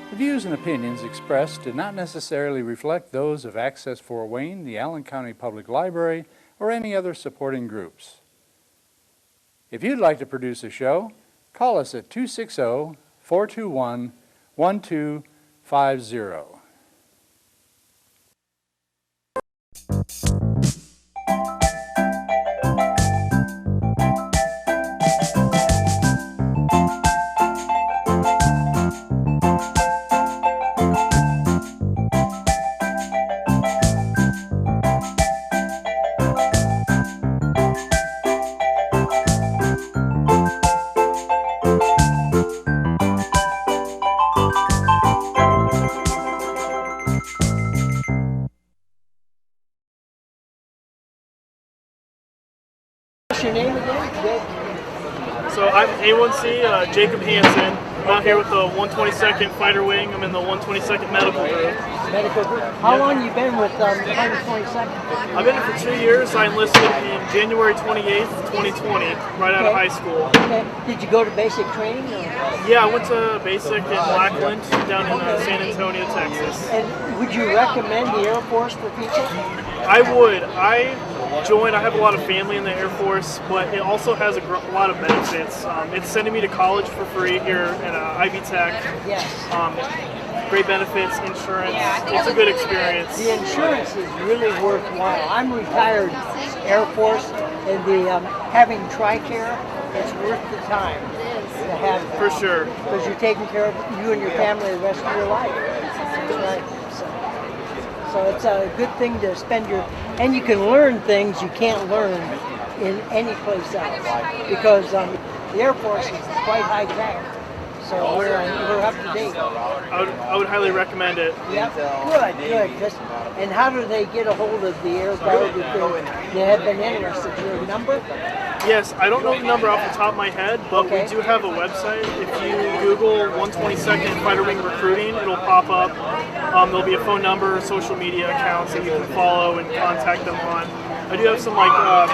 The views and opinions expressed do not necessarily reflect those of Access Fort Wayne, the Allen County Public Library, or any other supporting groups. If you'd like to produce a show, call us at 260-421-1250. What's your name again? Jake? So I'm A1C, Jacob Hansen. I'm out here with the 122nd Fighter Wing. I'm in the 122nd Medical Group. Medical group. How long you been with 122nd? I've been here for 2 years. I enlisted in January 28th, 2020, right out of high school. Okay. Did you go to basic training? Or? Yeah, I went to basic in Lackland, down in San Antonio, Texas. And would you recommend the Air Force for people? I would. I have a lot of family in the Air Force, but it also has a lot of benefits. It's sending me to college for free here at Ivy Tech. Yes. Great benefits, insurance. It's a good experience. The insurance is really worthwhile. I'm retired Air Force, and the having TRICARE, it's worth the time to have that. For sure. Because you're taking care of you and your family the rest of your life. That's right. So it's a good thing to spend and you can learn things you can't learn in any place else, because the Air Force is quite high tech. So we're up to date. I would highly recommend it. Yep. Good. And how do they get a hold of the Air Guard if they have been interested? Is there a number? Yes, I don't know the number off the top of my head, but we do have a website. If you Google 122nd Fighter Wing Recruiting, it'll pop up. There'll be a phone number, social media accounts that you can follow and contact them on. I do have some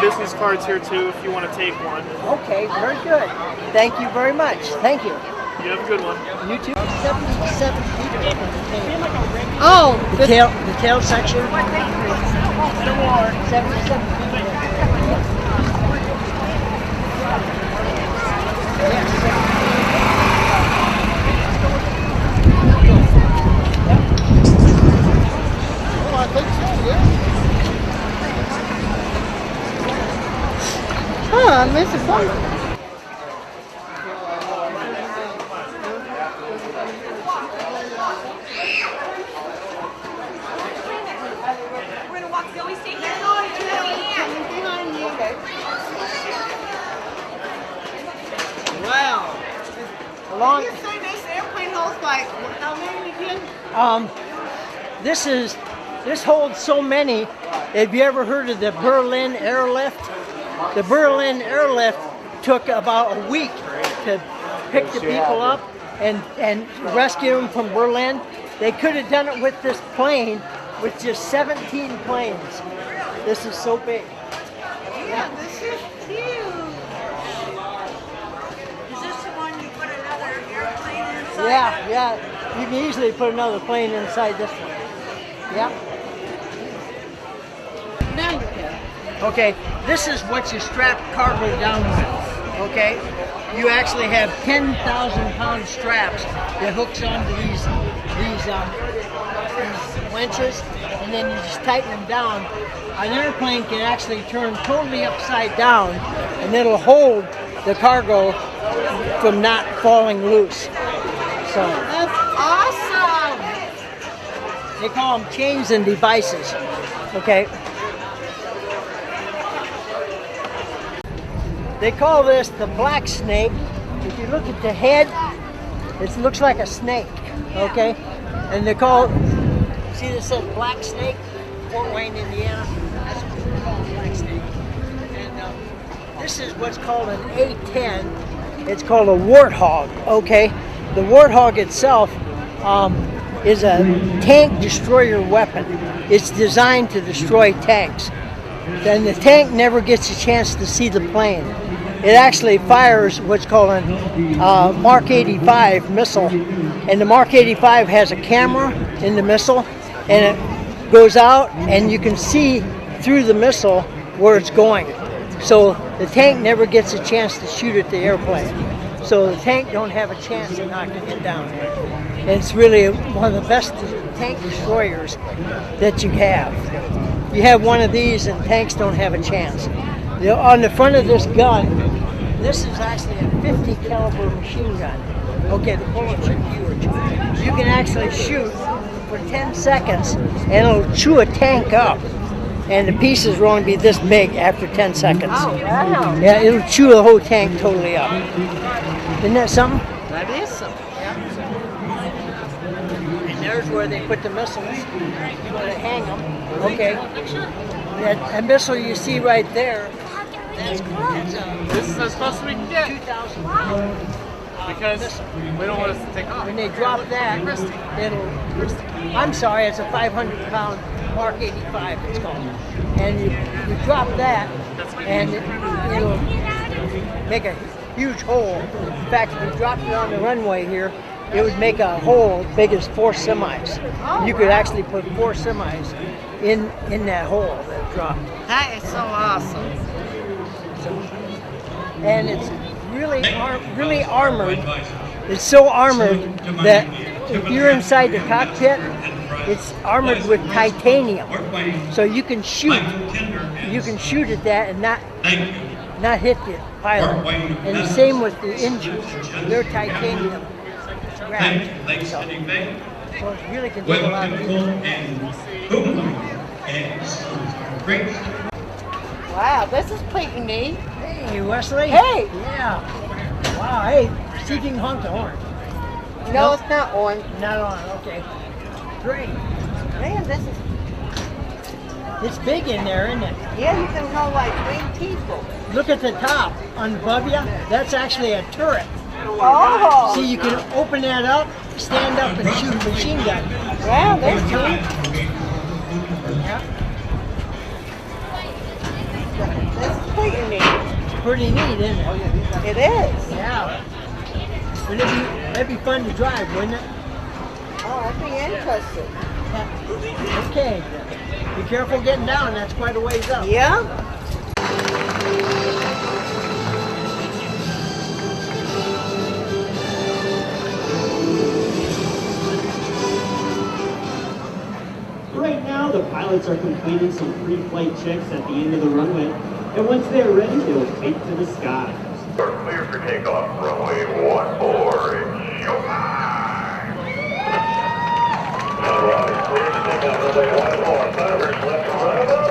business cards here too if you want to take one. Okay, very good. Thank you very much. Thank you. You have a good one. You too. 77 people in the tail. Oh, the tail section. 77 people. Yes. Well, I think so, yeah. Huh, Mr. Funk. We're gonna walk. Can we stay here? Behind you. Wow. Along. You say this airplane holds like how many again? This holds so many. Have you ever heard of the Berlin airlift? The Berlin airlift took about a week to pick the people up and rescue them from Berlin. They could have done it with this plane, with just 17 planes. This is so big. Yeah, this is huge. Is this the one you put another airplane inside? Yeah. You can easily put another plane inside this one. Yeah. Now you can. Okay, this is what you strap cargo down with. Okay, you actually have 10,000-pound straps that hooks onto these winches, and then you just tighten them down. An airplane can actually turn totally upside down, and it'll hold the cargo from not falling loose. So That's awesome. they call them chains and devices. Okay. They call this the black snake. If you look at the head, it looks like a snake, okay? And they call, see this says black snake, Fort Wayne, Indiana. That's what they call a black snake. And this is what's called an A-10. It's called a warthog, okay? The warthog itself is a tank destroyer weapon. It's designed to destroy tanks. Then the tank never gets a chance to see the plane. it actually fires what's called a Mark 85 missile. And the Mark 85 has a camera in the missile, and it goes out, and you can see through the missile where it's going. So the tank never gets a chance to shoot at the airplane. So the tank don't have a chance of knocking it down. And it's really one of the best tank destroyers that you have. You have one of these and tanks don't have a chance. On the front of this gun, this is actually a 50 caliber machine gun. Okay, the bullets are huge. You can actually shoot for 10 seconds and it'll chew a tank up. And the pieces will only be this big after 10 seconds. Oh, wow. Yeah, it'll chew the whole tank totally up. Isn't that something? That is something. And there's where they put the missiles, where they hang them. Okay. That missile you see right there, that's This is as close as we can get 2,000 because we don't want us to take off. When they drop that, it'll, I'm sorry, it's a 500-pound Mark 85, it's called. And you drop that, and it'll make a huge hole. In fact, if you dropped it on the runway here, it would make a hole as big as 4 semis. You could actually put 4 semis in that hole that dropped. That is so awesome. And it's really armored. It's so armored that if you're inside the cockpit, it's armored with titanium. So you can shoot at that and not hit the pilot. And the same with the engines. They're titanium wrapped. So it really can take a lot of people. Wow, this is pretty neat. Hey, Wesley. Hey. Yeah. Wow, hey, see if you can honk the horn. No, it's not on. Not on, okay. Great. Man, this is, It's big in there, isn't it? yeah, you can hold like 3 people. Look at the top on above you. That's actually a turret. Oh, See, you can open that up, stand up, and shoot a machine gun. wow, that's neat. This is pretty neat. It's pretty neat, isn't it? It is. Yeah. That'd be fun to drive, wouldn't it? Oh, I'd be interested. Okay. Be careful getting down. That's quite a ways up. Yeah? Right now, the pilots are completing some pre-flight checks at the end of the runway, and once they are ready, they will take to the sky. Clear for takeoff, runway 14, show high! All right, clear to takeoff, runway 14, Thunderbird left and right above.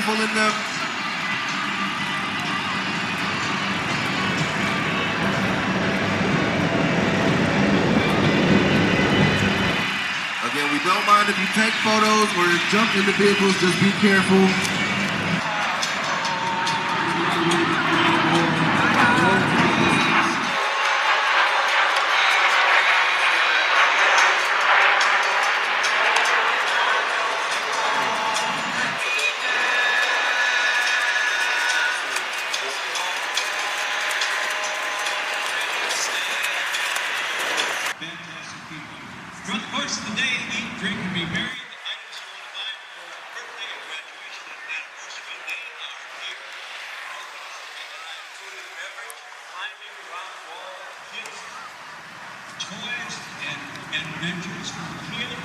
pulling them. Again, we don't mind if you take photos or jump into vehicles, just be careful. Fantastic people. Throughout the course of the day, eat, drink, and be merry. The items you want to buy for your birthday or graduation and anniversary, they are here. Food and beverage, climbing, rock wall, kids, toys, and adventures from kids,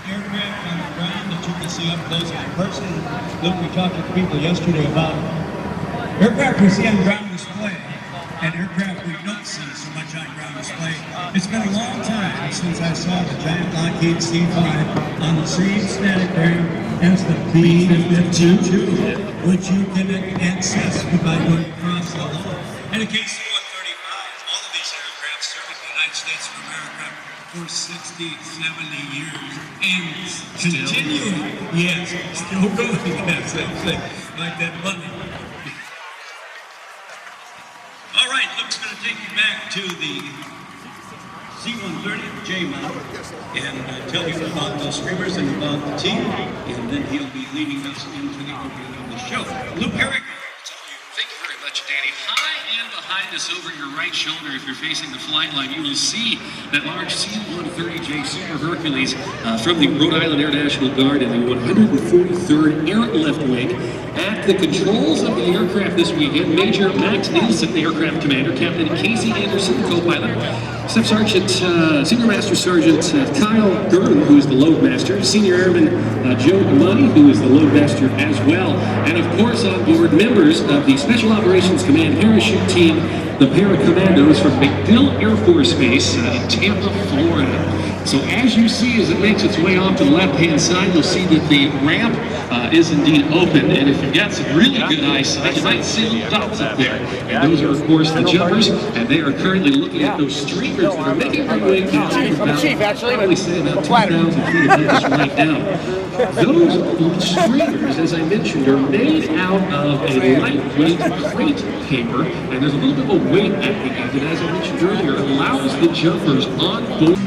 aircraft on the ground that you can see up close and personal. Look, we talked to people yesterday about aircraft we see on ground display and aircraft we don't see so much on ground display. It's been a long time since I saw the giant Lockheed C-5 on the same static frame as the B-52, which you can access by going across the hall. And in case C-135s, all of these aircraft served the United States of America for 60, 70 years and continuing. Yes, still going. Yes, like that money. All right, Luke's going to take you back to the C-130 J model and tell you about the streamers and about the team, and then he'll be leading us into the opening of the show. Luke, here we go. Thank you very much, Danny. High and behind us over your right shoulder, if you're facing the flight line, you will see that large C-130J Super Hercules from the Rhode Island Air National Guard in the 143rd Airlift Wing. At the controls of the aircraft this weekend, Major Max Nielsen, the aircraft commander, Captain Casey Anderson, the co-pilot, Staff Sergeant, Senior Master Sergeant Kyle Gurn, who is the load master, Senior Airman Joe Money, who is the load master as well, and of course on board members of the Special Operations Command Parachute Team, the Paracommandos from MacDill Air Force Base in Tampa, Florida. So as you see, as it makes its way off to the left-hand side, you'll see that the ramp is indeed open, and if you've got some really good eyesight, you might see little dots up there. And those are, of course, the jumpers, and they are currently looking at those streamers that are making their way down to about, probably say about 2,000 feet above us right now. Those streamers, as I mentioned, are made out of a lightweight crate paper, and there's a little bit of a weight at the end, and as I mentioned earlier, it allows the jumpers on board.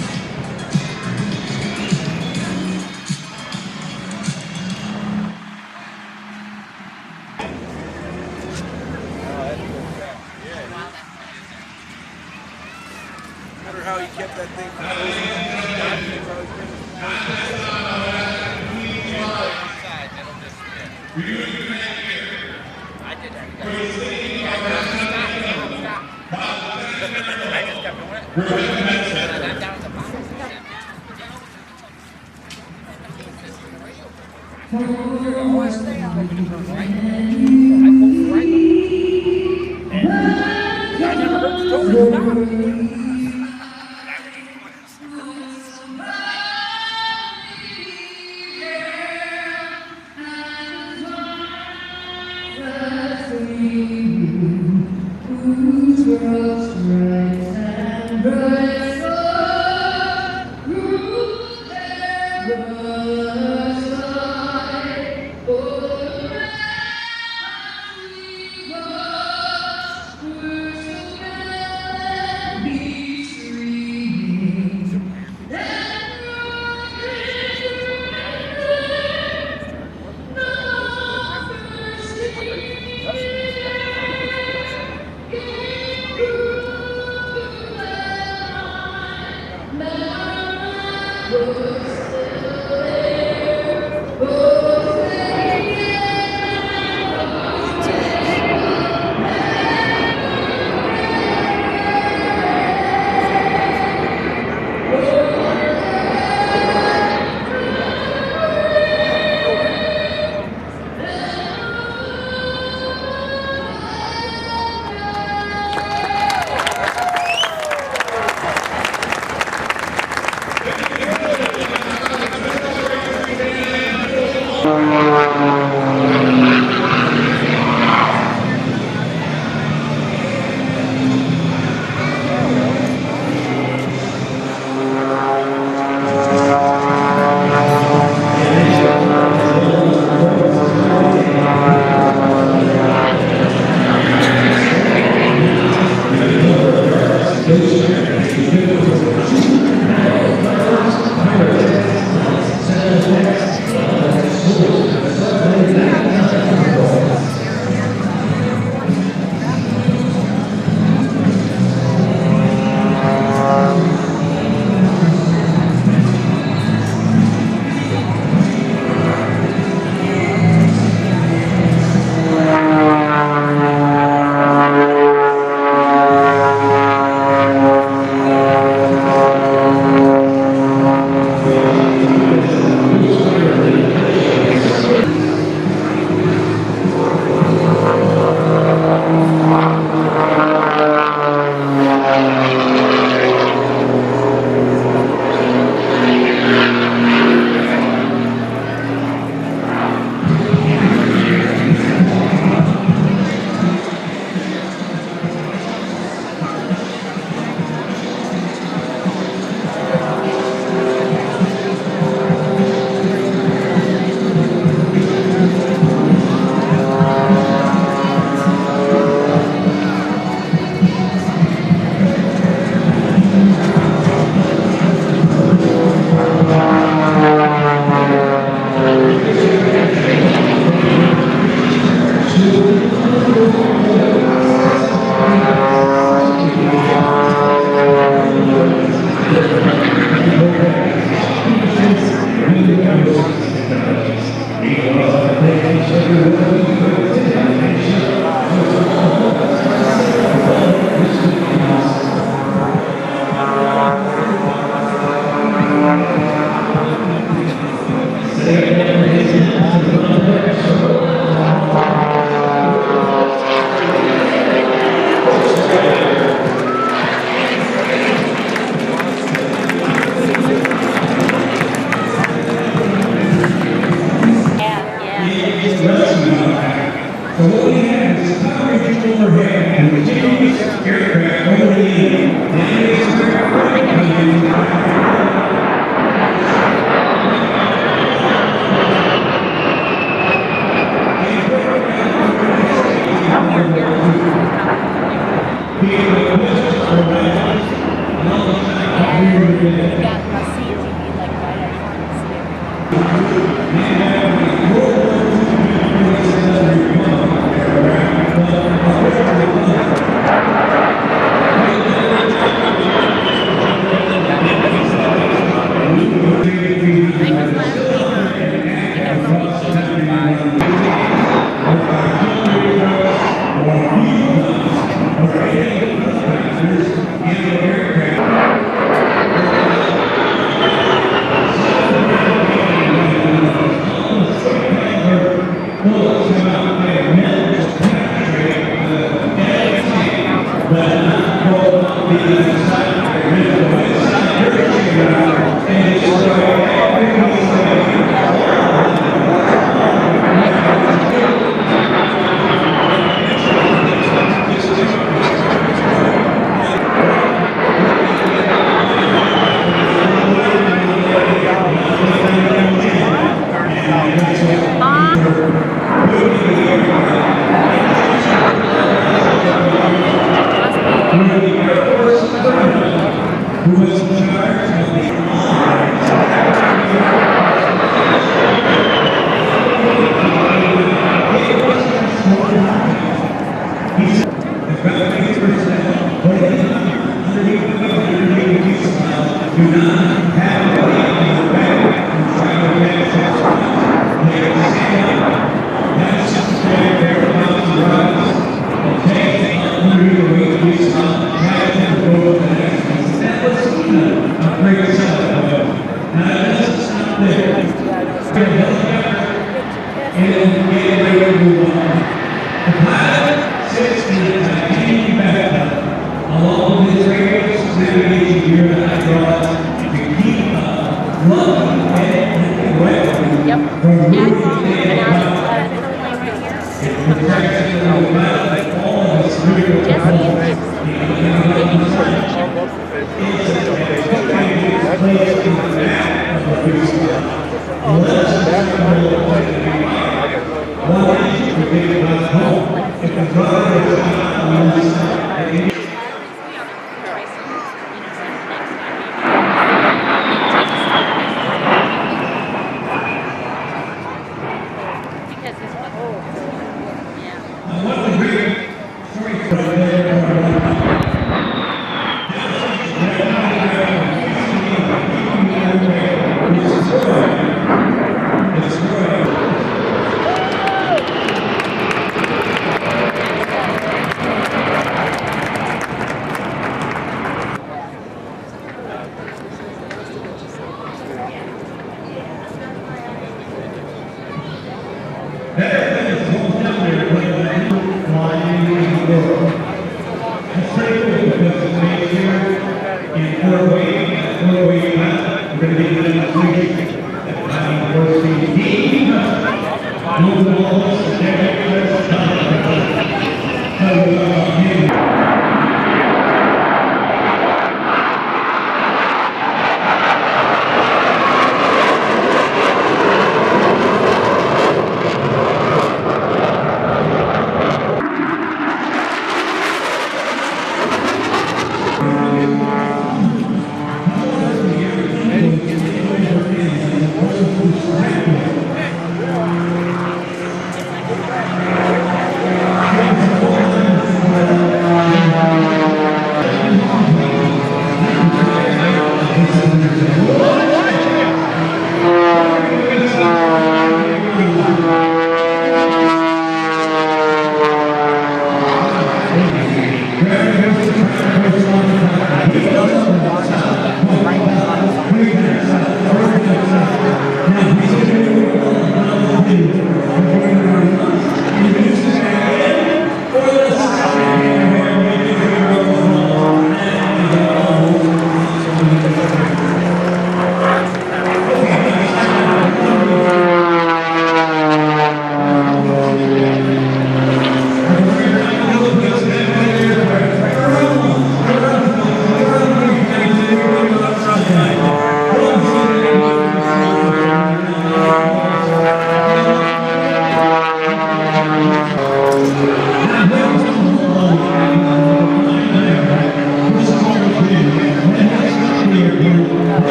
How he kept that thing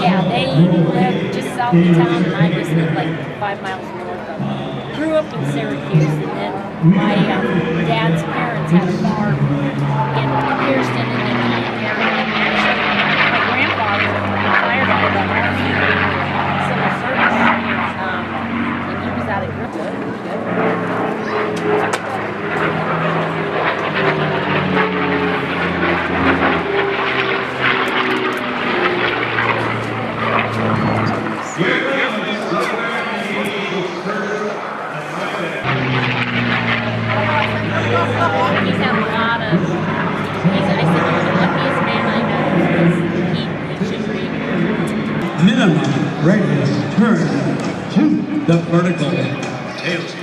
Yeah, they live just south of town, and I just live like 5 miles north of them. Grew up in Syracuse, and then my dad's parents had a farm in Kirsten and Indiana area. And actually, my grandfather retired out of the Army civil service, and he was out of He's had a lot of, I said, you're the luckiest man I know, because he should read. Minimum radius turn to the vertical tail.